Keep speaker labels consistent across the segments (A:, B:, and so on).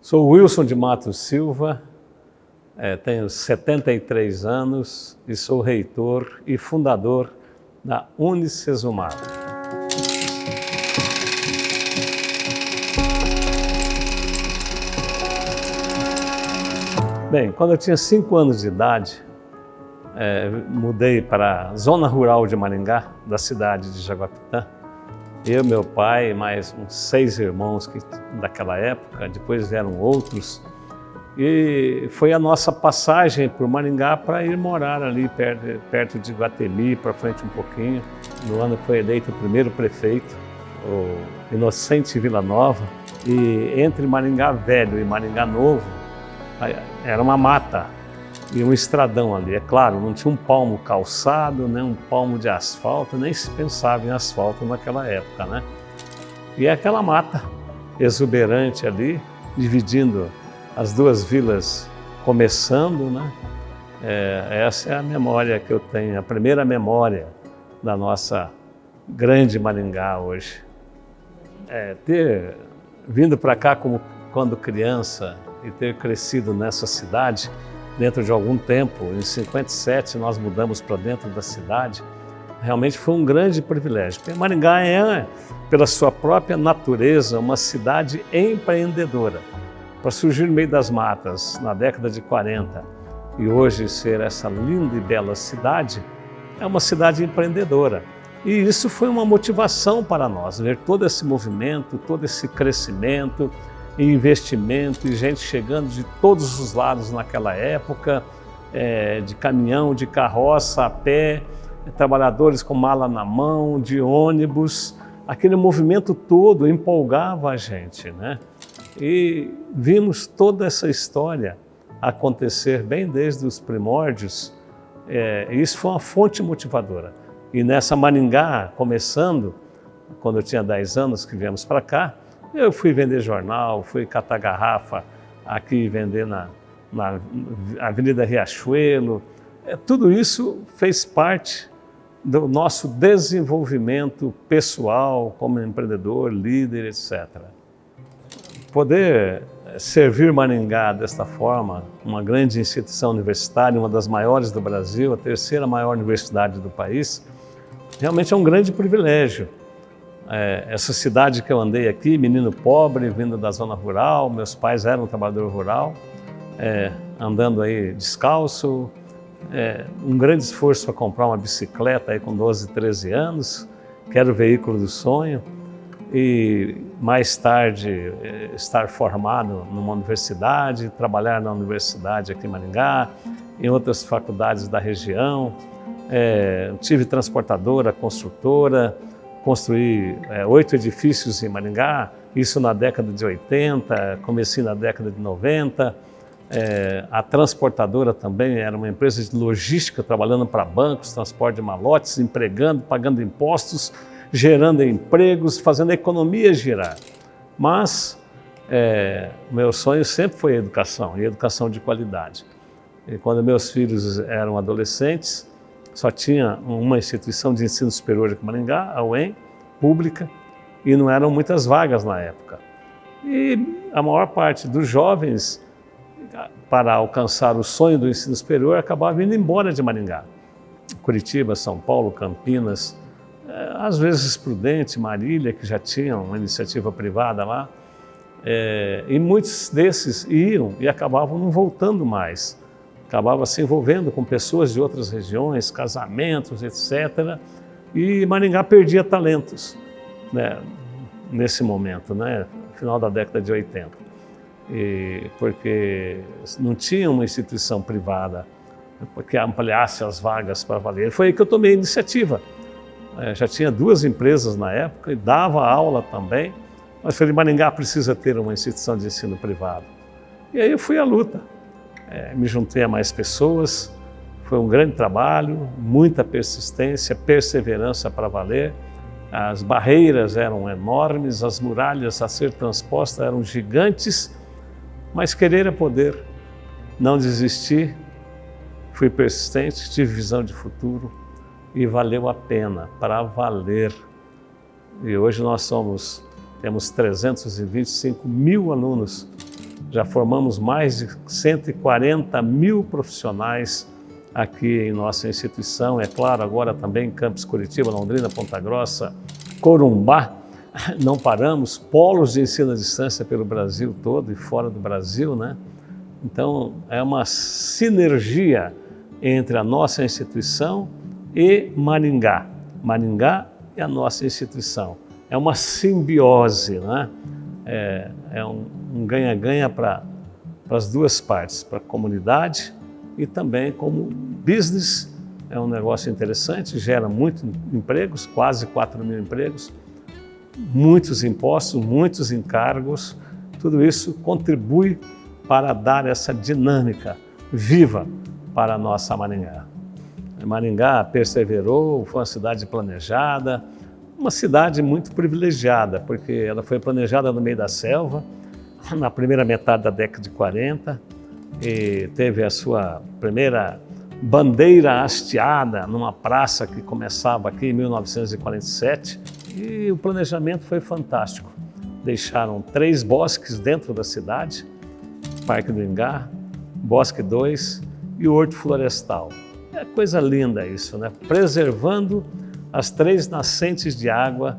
A: Sou Wilson de Matos Silva, tenho 73 anos e sou reitor e fundador da Unicesumar. Bem, quando eu tinha 5 anos de idade, mudei para a zona rural de Maringá, da cidade de Jaguapitã. Eu, meu pai e mais uns 6 irmãos daquela época, depois vieram outros. E foi a nossa passagem por Maringá para ir morar ali perto de Iguatemi, para frente um pouquinho. No ano que foi eleito o primeiro prefeito, o Inocente Villanova. E entre Maringá Velho e Maringá Novo, era uma mata e um estradão ali. É claro, não tinha um palmo calçado, nem um palmo de asfalto, nem se pensava em asfalto naquela época, né? E é aquela mata exuberante ali, dividindo as duas vilas começando, né? Essa é a memória que eu tenho, a primeira memória da nossa grande Maringá hoje. Ter vindo para cá quando criança e ter crescido nessa cidade, dentro de algum tempo, em 57 nós mudamos para dentro da cidade, realmente foi um grande privilégio. Porque Maringá é, pela sua própria natureza, uma cidade empreendedora. Para surgir no meio das matas na década de 40 e hoje ser essa linda e bela cidade, é uma cidade empreendedora. E isso foi uma motivação para nós, ver todo esse movimento, todo esse crescimento, e investimento e gente chegando de todos os lados naquela época, de caminhão, de carroça, a pé, trabalhadores com mala na mão, de ônibus. Aquele movimento todo empolgava a gente, né? E vimos toda essa história acontecer bem desde os primórdios. Isso foi uma fonte motivadora. E nessa Maringá, começando, quando eu tinha 10 anos que viemos para cá, eu fui vender jornal, fui catar garrafa aqui, vender na Avenida Riachuelo. Tudo isso fez parte do nosso desenvolvimento pessoal como empreendedor, líder, etc. Poder servir Maringá desta forma, uma grande instituição universitária, uma das maiores do Brasil, a terceira maior universidade do país, realmente é um grande privilégio. Essa cidade que eu andei aqui, menino pobre, vindo da zona rural, meus pais eram trabalhador rural, andando aí descalço, um grande esforço para comprar uma bicicleta aí com 12, 13 anos, que era o veículo do sonho, e mais tarde estar formado numa universidade, trabalhar na universidade aqui em Maringá, em outras faculdades da região, tive transportadora, construtora, construí 8 edifícios em Maringá, isso na década de 80, comecei na década de 90. A transportadora também era uma empresa de logística, trabalhando para bancos, transporte de malotes, empregando, pagando impostos, gerando empregos, fazendo a economia girar. Mas meu sonho sempre foi a educação, e educação de qualidade. E quando meus filhos eram adolescentes, só tinha uma instituição de ensino superior aqui em Maringá, a UEM, pública, e não eram muitas vagas na época. E a maior parte dos jovens, para alcançar o sonho do ensino superior, acabava indo embora de Maringá. Curitiba, São Paulo, Campinas, às vezes Prudente, Marília, que já tinham uma iniciativa privada lá, e muitos desses iam e acabavam não voltando mais. Acabava se envolvendo com pessoas de outras regiões, casamentos, etc. E Maringá perdia talentos, né, nesse momento, né, no final da década de 80. Porque não tinha uma instituição privada que ampliasse as vagas para valer. Foi aí que eu tomei a iniciativa. Já tinha 2 empresas na época e dava aula também, mas falei, Maringá precisa ter uma instituição de ensino privado. E aí eu fui à luta. Me juntei a mais pessoas, foi um grande trabalho, muita persistência, perseverança para valer. As barreiras eram enormes, as muralhas a ser transpostas eram gigantes, mas querer é poder, não desistir, fui persistente, tive visão de futuro e valeu a pena, para valer. E hoje nós temos 325 mil alunos Já formamos mais de 140 mil profissionais aqui em nossa instituição. É claro, agora também Campos Curitiba, Londrina, Ponta Grossa, Corumbá. Não paramos, polos de ensino à distância pelo Brasil todo e fora do Brasil, né? Então, é uma sinergia entre a nossa instituição e Maringá. Maringá e a nossa instituição. É uma simbiose, né? É um ganha-ganha para as duas partes, para a comunidade e também como business. É um negócio interessante, gera muitos empregos, quase 4 mil empregos, muitos impostos, muitos encargos. Tudo isso contribui para dar essa dinâmica viva para a nossa Maringá. Maringá perseverou, foi uma cidade planejada, uma cidade muito privilegiada, porque ela foi planejada no meio da selva, na primeira metade da década de 40, e teve a sua primeira bandeira hasteada numa praça que começava aqui em 1947, e o planejamento foi fantástico. Deixaram 3 bosques dentro da cidade, Parque do Ingá, Bosque 2 e o Horto Florestal. É coisa linda isso, né? Preservando as 3 nascentes de água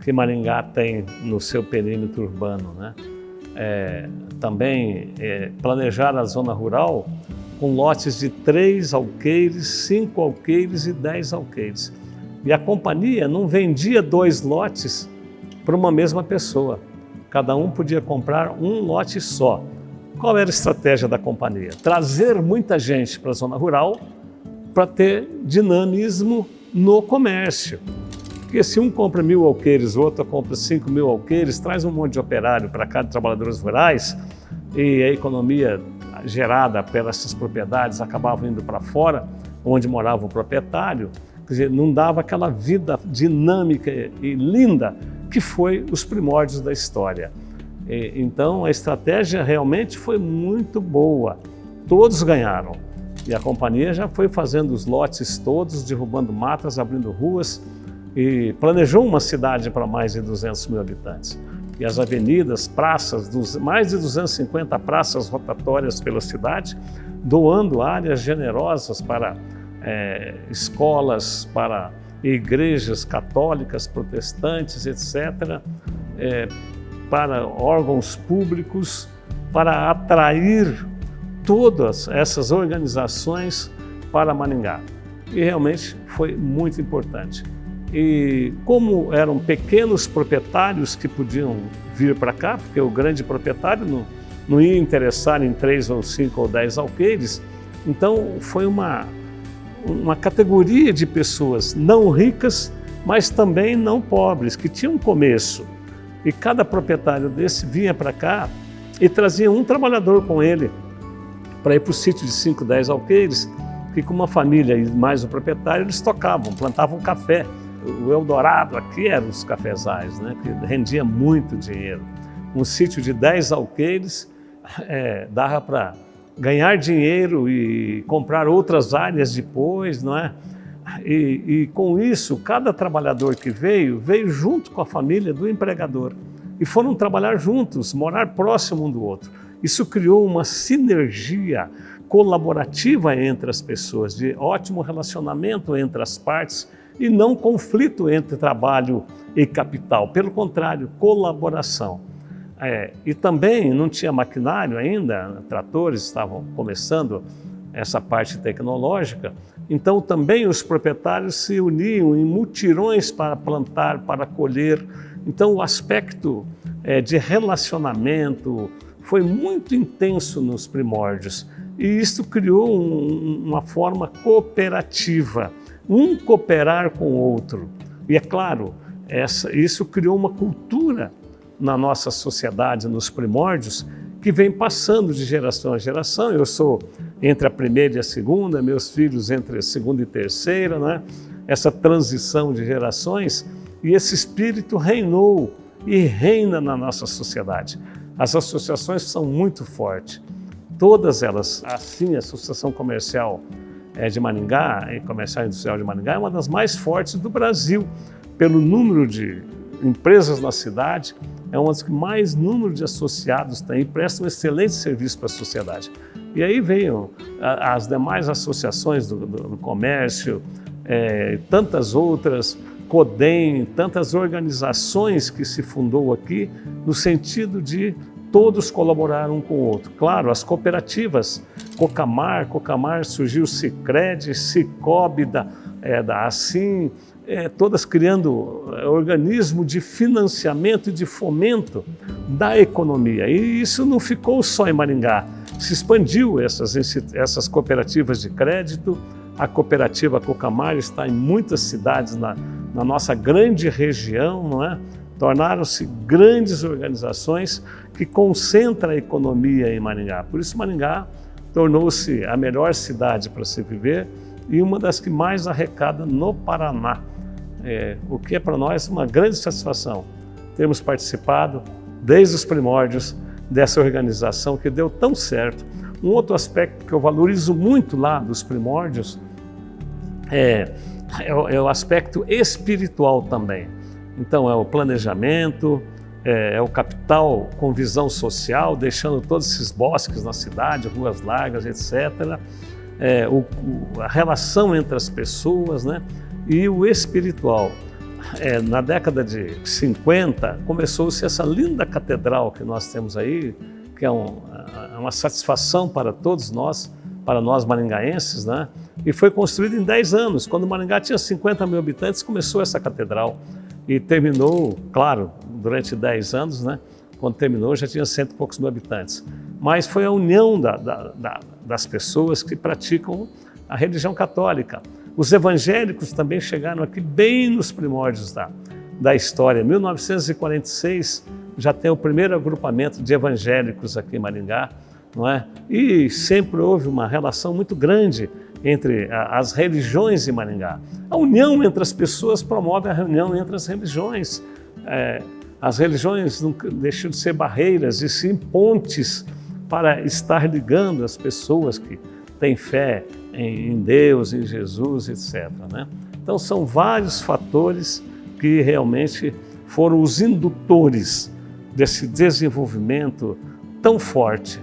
A: que Maringá tem no seu perímetro urbano, né? Também planejar a zona rural com lotes de 3 alqueires, 5 alqueires e 10 alqueires. E a companhia não vendia 2 lotes para uma mesma pessoa. Cada um podia comprar um lote só. Qual era a estratégia da companhia? Trazer muita gente para a zona rural para ter dinamismo no comércio. Porque se um compra 1.000 alqueires, o outro compra 5.000 alqueires, traz um monte de operário para cá, de trabalhadores rurais, e a economia gerada pelas propriedades acabava indo para fora, onde morava o proprietário. Quer dizer, não dava aquela vida dinâmica e linda que foi os primórdios da história. Então a estratégia realmente foi muito boa, todos ganharam. E a companhia já foi fazendo os lotes todos, derrubando matas, abrindo ruas e planejou uma cidade para mais de 200 mil habitantes. E as avenidas, praças, mais de 250 praças rotatórias pela cidade, doando áreas generosas para escolas, para igrejas católicas, protestantes, etc., para órgãos públicos, para atrair todas essas organizações para Maringá. E realmente foi muito importante. E como eram pequenos proprietários que podiam vir para cá, porque o grande proprietário não ia interessar em 3 ou 5 ou 10 alqueires, então foi uma categoria de pessoas não ricas, mas também não pobres, que tinham um começo. E cada proprietário desse vinha para cá e trazia um trabalhador com ele para ir para o sítio de 5, 10 alqueires, que com uma família e mais o proprietário eles tocavam, plantavam café. O Eldorado aqui eram os cafezais, né, que rendia muito dinheiro. Um sítio de 10 alqueires dava para ganhar dinheiro e comprar outras áreas depois, não é? E com isso, cada trabalhador que veio junto com a família do empregador. E foram trabalhar juntos, morar próximo um do outro. Isso criou uma sinergia colaborativa entre as pessoas, de ótimo relacionamento entre as partes e não conflito entre trabalho e capital. Pelo contrário, colaboração. E também não tinha maquinário ainda, tratores estavam começando essa parte tecnológica, então também os proprietários se uniam em mutirões para plantar, para colher. Então o aspecto de relacionamento foi muito intenso nos primórdios e isso criou uma forma cooperativa, um cooperar com o outro. E é claro, isso criou uma cultura na nossa sociedade, nos primórdios, que vem passando de geração a geração. Eu sou entre a primeira e a segunda, meus filhos entre a segunda e terceira, né? Essa transição de gerações, e esse espírito reinou e reina na nossa sociedade. As associações são muito fortes, todas elas, assim, a Associação Comercial de Maringá, Comercial Industrial de Maringá, é uma das mais fortes do Brasil, pelo número de empresas na cidade, é uma das que mais número de associados tem e presta um excelente serviço para a sociedade. E aí veio as demais associações do comércio, tantas outras, CODEM, tantas organizações que se fundou aqui no sentido de todos colaborar um com o outro. Claro, as cooperativas, Cocamar surgiu Sicredi, Sicobi da Assim, todas criando organismo de financiamento e de fomento da economia. E isso não ficou só em Maringá, se expandiu essas cooperativas de crédito. A cooperativa Cocamar está em muitas cidades na nossa grande região, não é? Tornaram-se grandes organizações que concentram a economia em Maringá. Por isso Maringá tornou-se a melhor cidade para se viver e uma das que mais arrecada no Paraná. O que é para nós uma grande satisfação termos participado desde os primórdios dessa organização que deu tão certo. Um outro aspecto que eu valorizo muito lá dos primórdios é o aspecto espiritual também. Então é o planejamento, é o capital com visão social, deixando todos esses bosques na cidade, ruas largas, etc. A relação entre as pessoas, né? E o espiritual. Na década de 50 começou-se essa linda catedral que nós temos aí, que é uma satisfação para todos nós, para nós maringaenses, né? E foi construída em 10 anos. Quando Maringá tinha 50 mil habitantes, começou essa catedral e terminou, claro, durante 10 anos, né? Quando terminou já tinha 100 e poucos mil habitantes. Mas foi a união das pessoas que praticam a religião católica. Os evangélicos também chegaram aqui bem nos primórdios da história. Em 1946 já tem o primeiro agrupamento de evangélicos aqui em Maringá, não é? E sempre houve uma relação muito grande entre as religiões em Maringá. A união entre as pessoas promove a reunião entre as religiões. As religiões não deixam de ser barreiras e sim pontes para estar ligando as pessoas que têm fé em Deus, em Jesus, etc. né? Então são vários fatores que realmente foram os indutores desse desenvolvimento tão forte,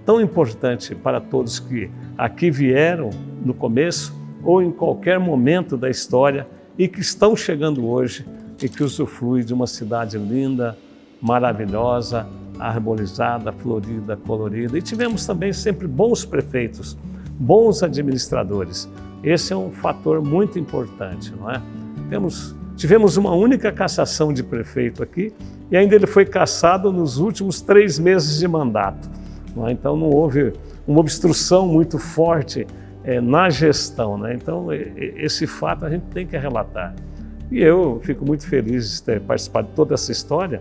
A: tão importante para todos que aqui vieram no começo ou em qualquer momento da história e que estão chegando hoje e que usufruem de uma cidade linda, maravilhosa, arborizada, florida, colorida. E tivemos também sempre bons prefeitos, bons administradores. Esse é um fator muito importante, não é? Tivemos uma única cassação de prefeito aqui e ainda ele foi cassado nos últimos 3 meses de mandato. Não é? Então não houve uma obstrução muito forte na gestão, né? Então esse fato a gente tem que relatar. E eu fico muito feliz de ter participado de toda essa história,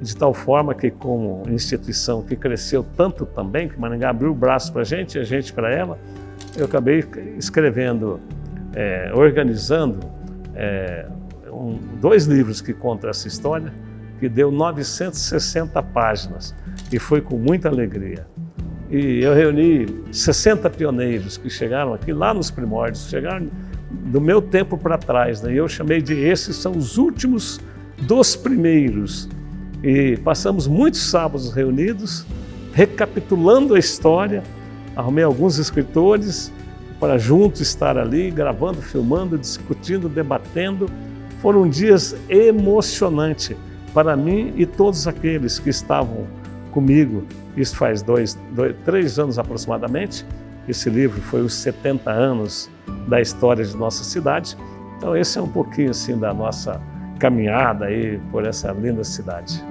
A: de tal forma que como instituição que cresceu tanto também, que Maringá abriu o braço para a gente e a gente para ela, eu acabei escrevendo, organizando 2 livros que contam essa história, que deu 960 páginas e foi com muita alegria. E eu reuni 60 pioneiros que chegaram aqui lá nos primórdios, chegaram do meu tempo para trás, né? E eu chamei de esses são os últimos dos primeiros. E passamos muitos sábados reunidos, recapitulando a história, arrumei alguns escritores para juntos estar ali, gravando, filmando, discutindo, debatendo. Foram dias emocionantes para mim e todos aqueles que estavam comigo. Isso faz 3 anos aproximadamente. Esse livro foi os 70 anos da história de nossa cidade. Então esse é um pouquinho assim da nossa caminhada aí por essa linda cidade.